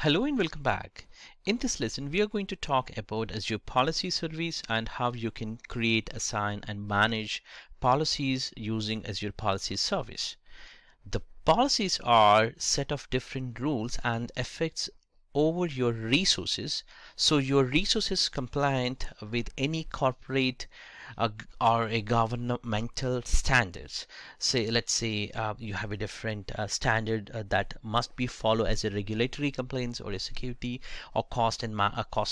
Hello and welcome back. In this lesson, we are going to talk about Azure Policy Service and how you can create, assign, and manage policies using Azure Policy Service. The policies are set of different rules and effects over your resources, so your resources compliant with any corporate or a governmental standards. Let's say you have a different standard that must be followed as a regulatory compliance or a security or cost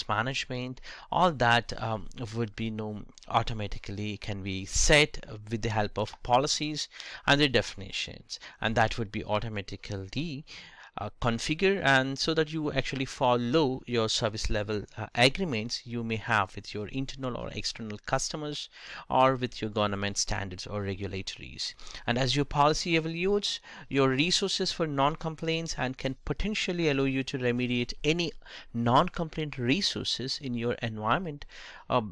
management. All that would be known automatically, can be set with the help of policies and their definitions, and that would be automatically configure, and so that you actually follow your service level agreements you may have with your internal or external customers or with your government standards or regulatories. And as your policy evaluates your resources for non-compliance and can potentially allow you to remediate any non-compliant resources in your environment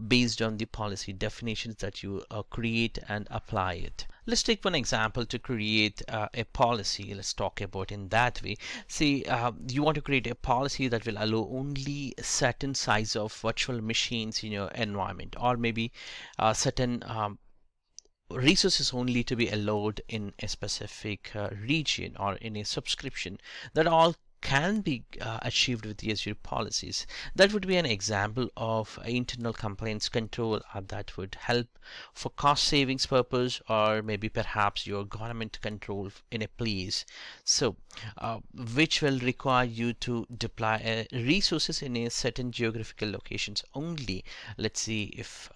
based on the policy definitions that you create and apply it. Let's take one example to create a policy. Let's talk about in that way. See, you want to create a policy that will allow only a certain size of virtual machines in your environment, or maybe certain resources only to be allowed in a specific region or in a subscription. That all can be achieved with the Azure policies. That would be an example of internal compliance control that would help for cost savings purpose, or maybe perhaps your government control in a place. So which will require you to deploy resources in a certain geographical locations only. Let's see if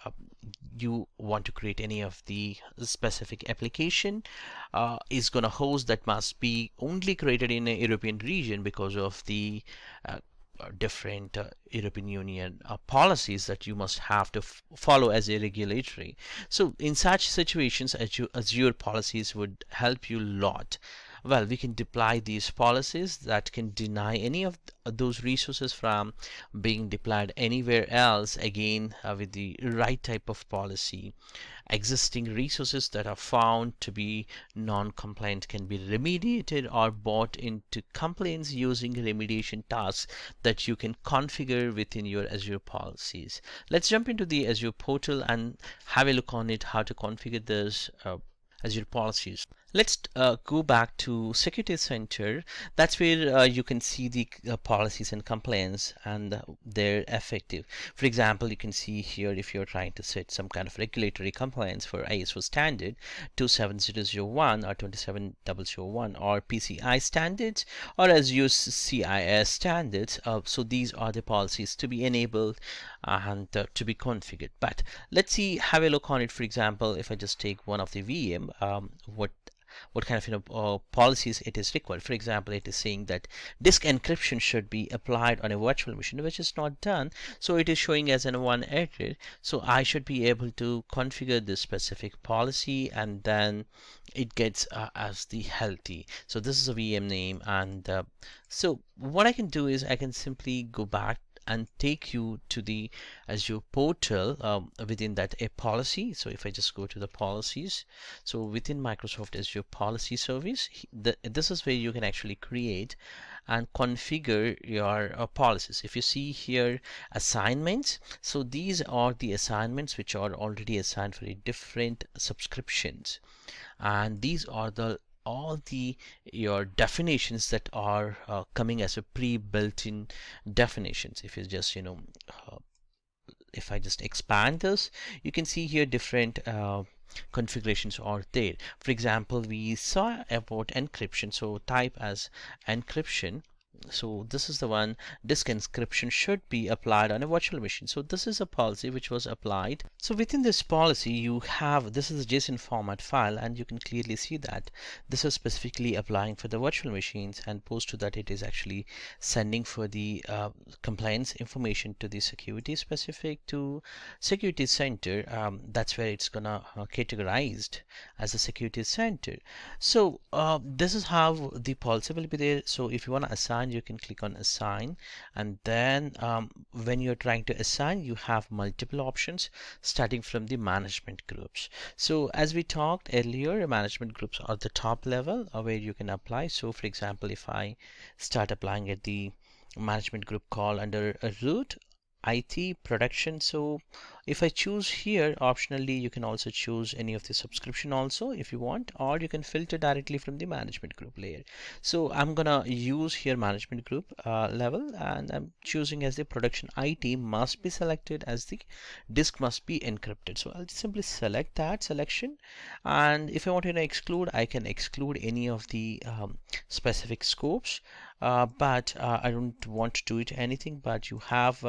you want to create any of the specific application is going to host that must be only created in a European region because of the different European Union policies that you must have to follow as a regulatory. So in such situations, Azure policies would help you a lot. Well, we can deploy these policies that can deny any of those resources from being deployed anywhere else, again with the right type of policy. Existing resources that are found to be non-compliant can be remediated or brought into compliance using remediation tasks that you can configure within your Azure policies. Let's jump into the Azure portal and have a look on it, how to configure this Azure policies. Let's go back to Security Center. That's where you can see the policies and compliance and they're effective. For example, you can see here if you're trying to set some kind of regulatory compliance for ISO standard 27001 or 27001 or PCI standards or Azure CIS standards. So these are the policies to be enabled and to be configured. But let's see, have a look on it. For example, if I just take one of the VM, what kind of policies it is required. For example, it is saying that disk encryption should be applied on a virtual machine, which is not done, so it is showing as an one error. So I should be able to configure this specific policy, and then it gets as the healthy. So this is a VM name, and so what I can do is I can simply go back and take you to the Azure portal within that a policy. So if I just go to the policies, so within Microsoft Azure Policy Service, this is where you can actually create and configure your policies. If you see here assignments, so these are the assignments which are already assigned for different subscriptions, and these are all your definitions that are coming as a pre-built-in definitions. If you just if I just expand this, you can see here different configurations are there. For example, we saw about encryption, so type as encryption. So this is the one, disk encryption should be applied on a virtual machine. So this is a policy which was applied. So within this policy you have, this is a JSON format file, and you can clearly see that this is specifically applying for the virtual machines, and post to that it is actually sending for the compliance information to the security specific to Security Center. That's where it's gonna categorized as a Security Center. So this is how the policy will be there. So if you want to assign, you can click on assign, and then when you're trying to assign, you have multiple options starting from the management groups. So as we talked earlier, management groups are the top level where you can apply. So for example, if I start applying at the management group call under a root IT production. So if I choose here, optionally you can also choose any of the subscription also if you want, or you can filter directly from the management group layer. So I'm gonna use here management group level, and I'm choosing as the production IT must be selected as the disk must be encrypted. So I'll simply select that selection, and if I want to exclude, I can exclude any of the specific scopes, but I don't want to do it anything. But you have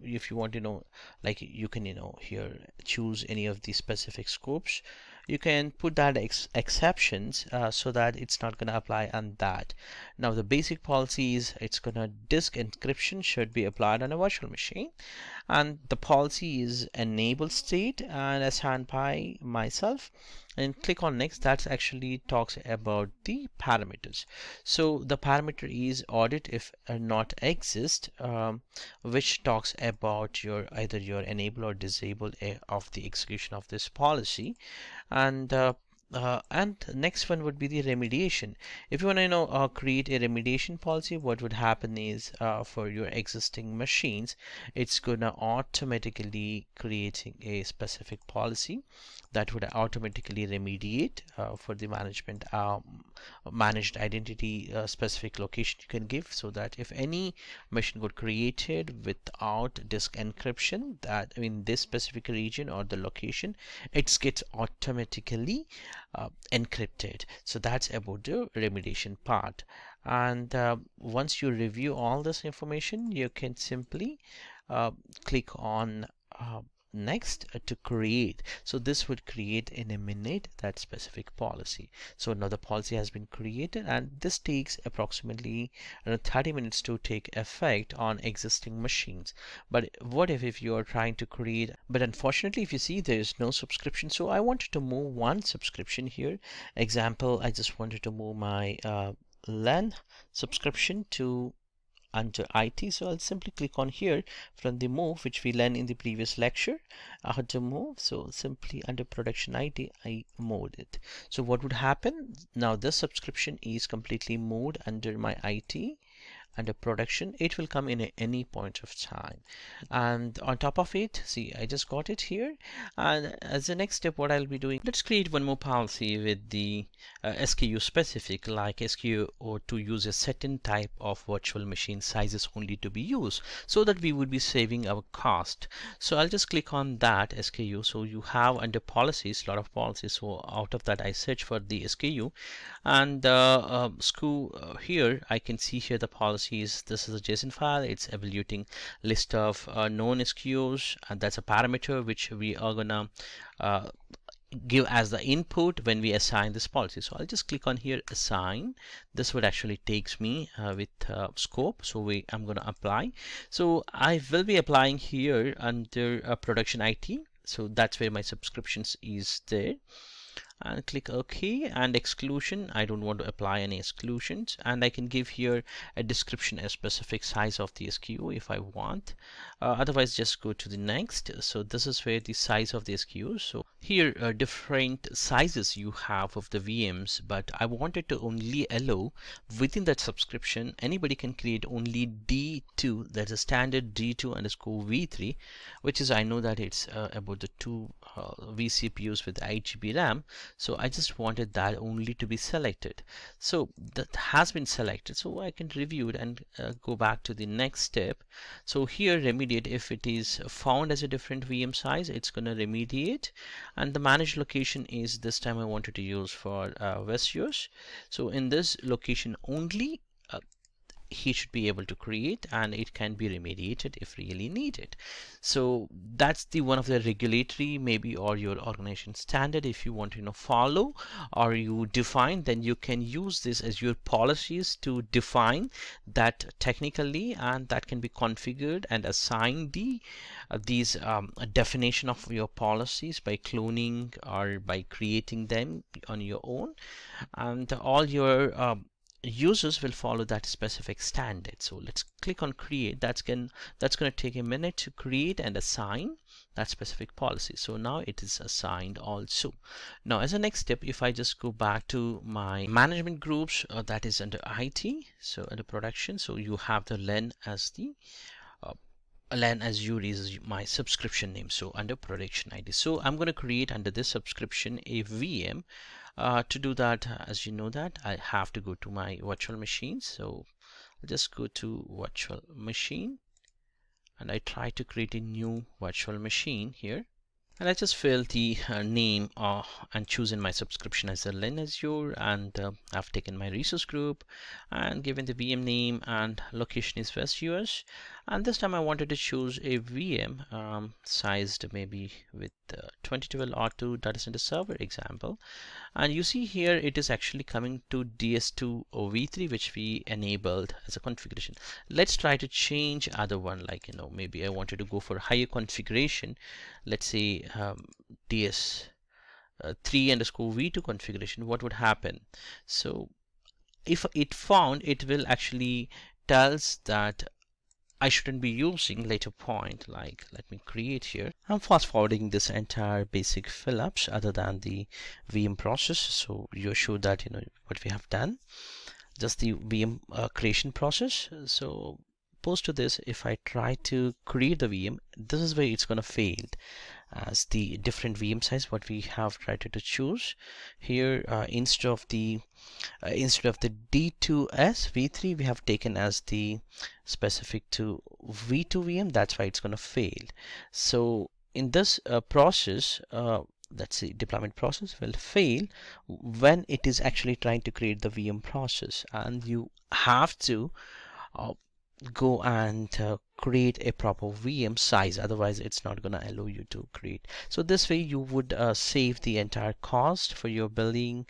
if you want to know, like you can here choose any of the specific scopes. You can put that exceptions so that it's not going to apply on that. Now the basic policy is it's going to disk encryption should be applied on a virtual machine, and the policy is enable state and assigned by myself, and click on next. That actually talks about the parameters. So the parameter is audit if not exist, which talks about your either your enable or disable of the execution of this policy. And next one would be the remediation. If you want to create a remediation policy, what would happen is for your existing machines, it's gonna automatically creating a specific policy that would automatically remediate for the managed identity specific location you can give, so that if any machine got created without disk encryption, that in this specific region or the location, it gets automatically encrypted. So that's about the remediation part. And once you review all this information, you can simply uh, click on next to create. So this would create in a minute that specific policy. So now the policy has been created, and this takes approximately 30 minutes to take effect on existing machines. But what if you are trying to create, but unfortunately if you see there is no subscription, so I wanted to move one subscription here. Example, I just wanted to move my LAN subscription to under IT. So I'll simply click on here from the move, which we learned in the previous lecture, how to move. So simply under production IT, I moved it. So what would happen now? This subscription is completely moved under my IT. Under production, it will come in at any point of time. And on top of it, see, I just got it here. And as the next step, what I'll be doing, let's create one more policy with the SKU specific, like SKU or to use a certain type of virtual machine sizes only to be used, so that we would be saving our cost. So I'll just click on that SKU. So you have under policies, a lot of policies. So out of that, I search for the SKU, and here I can see here the policies. This is a JSON file. It's evaluating list of known SKUs, and that's a parameter which we are gonna uh, give as the input when we assign this policy. So I'll just click on here assign. This would actually takes me with scope. So I'm going to apply. So I will be applying here under production IT. So that's where my subscriptions is there, and click OK. And exclusion, I don't want to apply any exclusions, and I can give here a description, a specific size of the SKU if I want. Otherwise just go to the next. So this is where the size of the SKU. So here different sizes you have of the VMs, but I wanted to only allow within that subscription anybody can create only D2, that's a standard D2 underscore V3, which is, I know that it's about the two vCPUs with 8 GB RAM. So I just wanted that only to be selected. So that has been selected. So I can review it and go back to the next step. So here remediate, if it is found as a different VM size, it's going to remediate. And the managed location is, this time I wanted to use for Westuse. So in this location only, he should be able to create, and it can be remediated if really needed. So that's the one of the regulatory maybe, or your organization standard. If you want to follow or you define, then you can use this as your policies to define that technically, and that can be configured and assign these definition of your policies by cloning or by creating them on your own. And all your users will follow that specific standard. So let's click on create. That's going to take a minute to create and assign that specific policy. So now it is assigned also. Now as a next step, if I just go back to my management groups, that is under IT, so under production, so you have the LEN as the LAN Azure is my subscription name, so under production ID. So I'm going to create under this subscription a VM. To do that, as you know that I have to go to my virtual machine. So I'll just go to virtual machine and I try to create a new virtual machine here. And I just fill the name and chosen my subscription as a LAN Azure, and I've taken my resource group and given the VM name, and location is West US. And this time I wanted to choose a VM sized maybe with 2012 R2 data center server example. And you see here it is actually coming to DS2 V3, which we enabled as a configuration. Let's try to change other one, like maybe I wanted to go for higher configuration. Let's say DS3_V2 configuration. What would happen? So if it found, it will actually tells that I shouldn't be using later point. Like, let me create here. I'm fast forwarding this entire basic fill ups other than the VM process, so you're sure that what we have done, just the VM creation process. So post to this, if I try to create the VM, this is where it's going to fail, as the different VM size what we have tried to choose here, instead of the D2S V3 we have taken as the specific to V2 VM. That's why it's going to fail. So in this process, let's see, deployment process will fail when it is actually trying to create the VM process, and you have to go and create a proper VM size, otherwise it's not going to allow you to create. So this way you would save the entire cost for your building.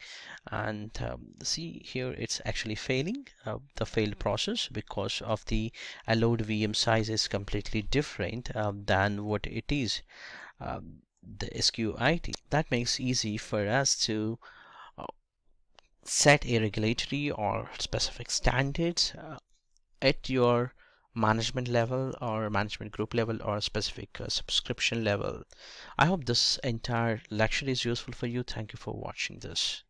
And see here, it's actually failing the failed process because of the allowed VM size is completely different than what it is the SQIT. That makes easy for us to set a regulatory or specific standards at your management level or management group level or specific subscription level. I hope this entire lecture is useful for you. Thank you for watching this.